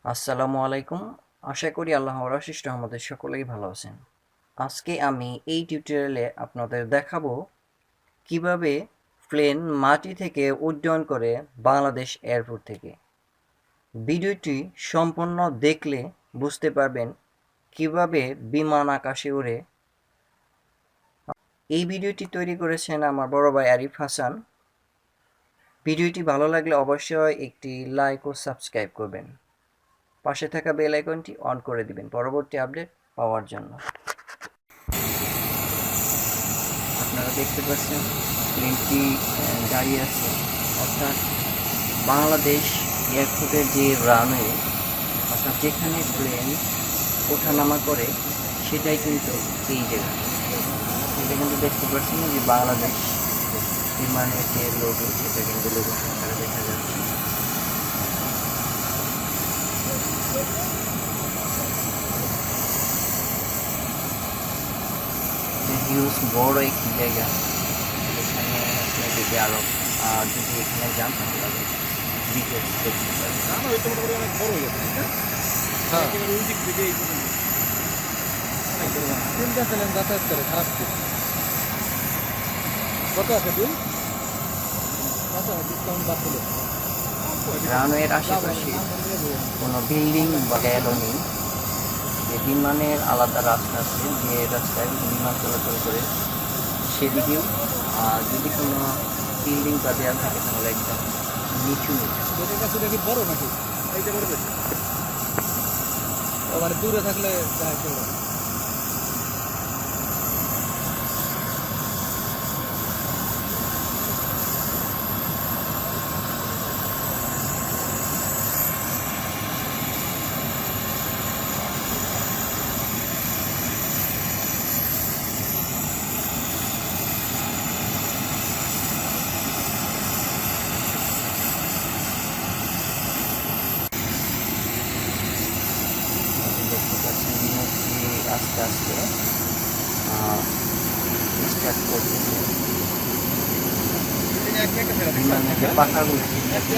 আসসালামু আলাইকুম। আশা করি আল্লাহর অশেষ রহমতে সকলেই ভালো আছেন। আজকে আমি এই টিউটোরিয়ালে আপনাদের দেখাবো কিভাবে প্লেন মাটি থেকে উড্ডয়ন করে বাংলাদেশ এয়ারপোর্ট থেকে। ভিডিওটি সম্পূর্ণ দেখলে বুঝতে পারবেন কিভাবে বিমান আকাশে ওড়ে। এই ভিডিওটি তৈরি করেছেন আমার বড় ভাই আরিফ হাসান। ভিডিওটি ভালো লাগলে অবশ্যই একটি লাইক ও সাবস্ক্রাইব করবেন। পাশে থাকা বেল আইকনটি অন করে দিবেন পরবর্তী আপডেট পাওয়ার জন্য। আপনারা দেখতে পাচ্ছেন প্লেনটি দাঁড়িয়ে আছে, অর্থাৎ বাংলাদেশ এয়ারপোর্টের যে রানওয়ে, অর্থাৎ যেখানে প্লেন ওঠানামা করে সেটাই কিন্তু এই জায়গা। এটা কিন্তু দেখতে পাচ্ছেন যে বাংলাদেশ বিমানের যে লোগো, সেটা কিন্তু লোগো সহকারে দেখা যাচ্ছে। হিউজ বড় একটি জায়গা, এখানে আপনি যদি আরো যদি এখানে যান তাহলে ডিটেলস দেখতে পারবেন। তিনটা প্লেন যাতায়াত করে খারাপ কত আছে বিল? কত ডিসকাউন্ট বাদ দিলে? রানওয়ের আশেপাশে কোনো বিল্ডিং বা গ্যালও নেই। যে বিমানের আলাদা রাস্তা আছে, যে রাস্তায় বিমান চলাচল করে সেদিকেও যদি কোনো বিল্ডিং বা দেয়াল থাকে তাহলে একদম নিচু নিচু। যেটার কাছে দেখি বড় নাকি এইটা বড় বেশি, মানে দূরে থাকলে দেখতে পাচ্ছেন বিমানটি আস্তে আস্তে স্টার্ট করতেছে। বিমানের যে পাখাগুলো ঘুরতেছে।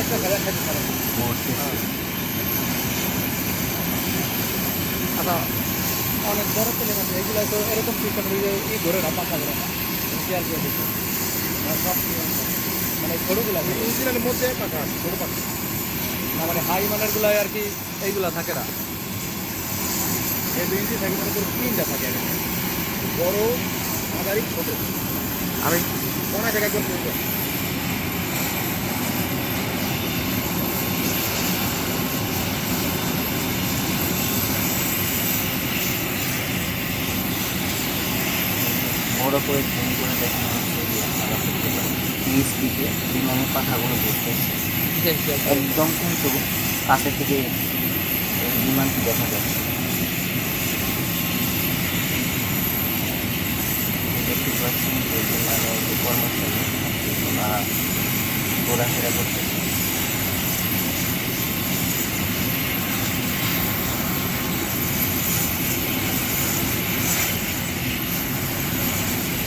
আচ্ছা, অনেক বড় প্লেন আছে, এগুলো তো এরকম সিস্টেম ই ধরে না, পাখা ধরে না, চেয়ার দিয়ে দিচ্ছে সব মানে ছোটোগুলো ইঞ্জিনের মধ্যে পাখা আছে, ছোটো পাখা না, মানে হাই মানেরগুলো আর কি এইগুলা থাকে না। এই 2 ইঞ্চি থাকে, মানে তোর 3টা থাকে, বড় মাঝারি ছোট। আমি কোন জায়গায় একদম বলবো বড় করে জুম করে দেখানো হচ্ছে যে আপনারা দেখতে পারেন নিচ দিকে বিমানের পাখাগুলো ঘুরতেছে। একদম কিন্তু কাছে থেকে বিমানটি দেখা যাচ্ছে। দেখতে পাচ্ছেন যে বিমানের যে কর্মচারী ওনারা ঘোরাফেরা করতেছে।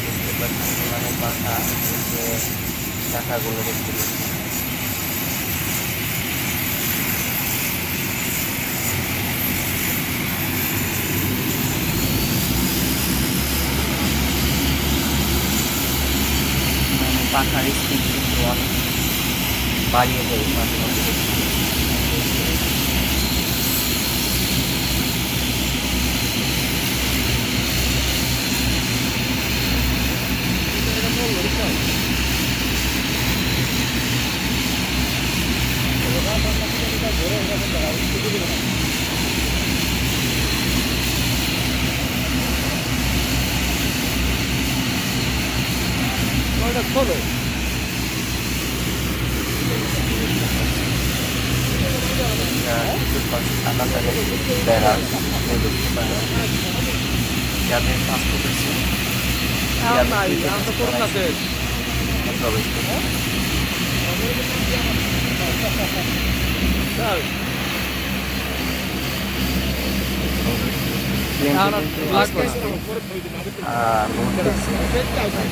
দেখতে পাচ্ছেন বিমানের পাখা, যে চাকাগুলো দেখতে পাচ্ছেন। পাখার স্পিড কিন্তু অনেক বাড়িয়ে দেয় মাঝে মধ্যে দেখতে। খোলো যাদের পাসপোর্ট আছে প্রবেশ করতে।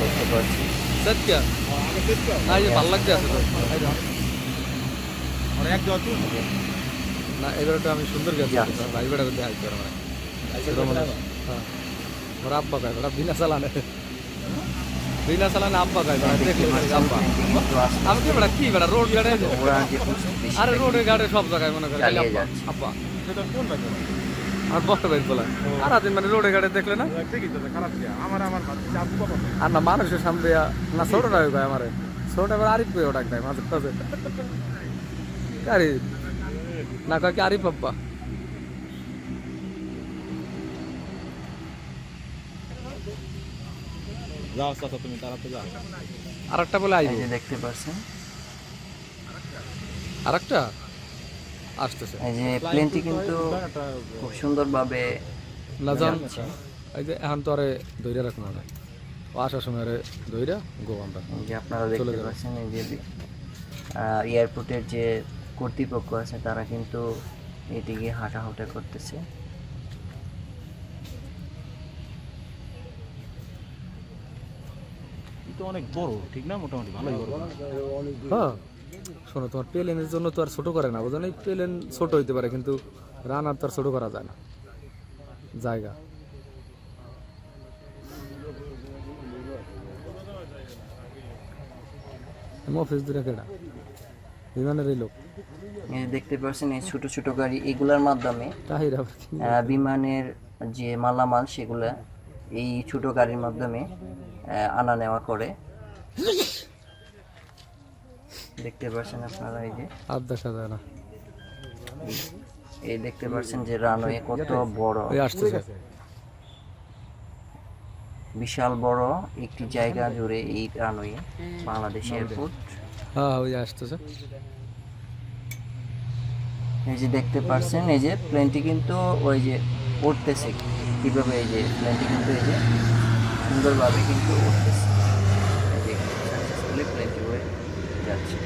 দেখতে পাচ্ছি সত্যি না, এই ভালো লাগছে আছে তো না এবারে তো আমি সুন্দর গেছি যা। ভাই বেড়া করতে হাই করে হ্যাঁ ওর আব্বা খায় ওরা বিনা চালানে আব্বা খায় ওরা দেখলে আব্বা আমি কি বেড়া কি বেড়া রোড গাড়ি ওড়ান যে খুব বেশি আরে রোডে গাড়ি সব জায়গায় মনে করে চালিয়ে আব্বা যাচ্ছে। আব্বা আর বড় ভাই বলা সারাদিন মানে রোডে গাড়ি দেখলে না আর না মানুষের সামনে না ছোটটা হয়ে যায় আমারে ছোট এবার আরিফ পেয়ে ডাক দেয় মাঝে মাঝে আরিফ না কয় কি আরিফ আব্বা যাও চাচা তুমি তাড়াতাড়ি যাও আর একটা বলে এই আইব যে দেখতে পাচ্ছেন, আর একটা আসতেছে এই যে প্লেনটি কিন্তু খুব সুন্দরভাবে না জান যাচ্ছে। এই যে এখন তো আরে ধৈর্য রাখবো না ও আসার সময় আরে ধৈর্য গো আমরা এই যে আপনারা চলে দেখতে যাবে। পাচ্ছেন এই যে এয়ারপোর্টের যে কর্তৃপক্ষ আছে তারা কিন্তু এদিকে হাঁটাহুটা করতেছে। তো অনেক বড় ঠিক না মোটামুটি ভালোই বড় হ্যাঁ শোনো তোমার প্লেনের জন্য তো আর ছোট করে না বুঝো না প্লেন ছোট হইতে পারে কিন্তু রানার তো আর ছোট করা যায় না জায়গা অফিস দূরে কেডা বিমানের এই লোক এই যে দেখতে পাচ্ছেন এই ছোট ছোট গাড়ি, এগুলোর মাধ্যমে তাহির আবার কি? বিমানের যে মালামাল সেগুলা এই ছোট গাড়ির মাধ্যমে আনা নেওয়া করে। দেখতে পাচ্ছেন আপনারা এই যে আর দেখা যায় না এই দেখতে পাচ্ছেন যে রানওয়ে কত বড়, ওই আসতেছে বিশাল বড় একটি জায়গা জুড়ে এই রানওয়ে বাংলাদেশ এয়ারপোর্ট। হ্যাঁ ওই আসতেছে এই যে দেখতে পাচ্ছেন এই যে প্লেনটি কিন্তু ওই যে উঠতেছে কিভাবে, এই যে প্লেনটি কিন্তু এই যে সুন্দরভাবে কিন্তু উঠতেছে, এই যে সাকসেসফুলি প্লেনটি উড়ে যাচ্ছে।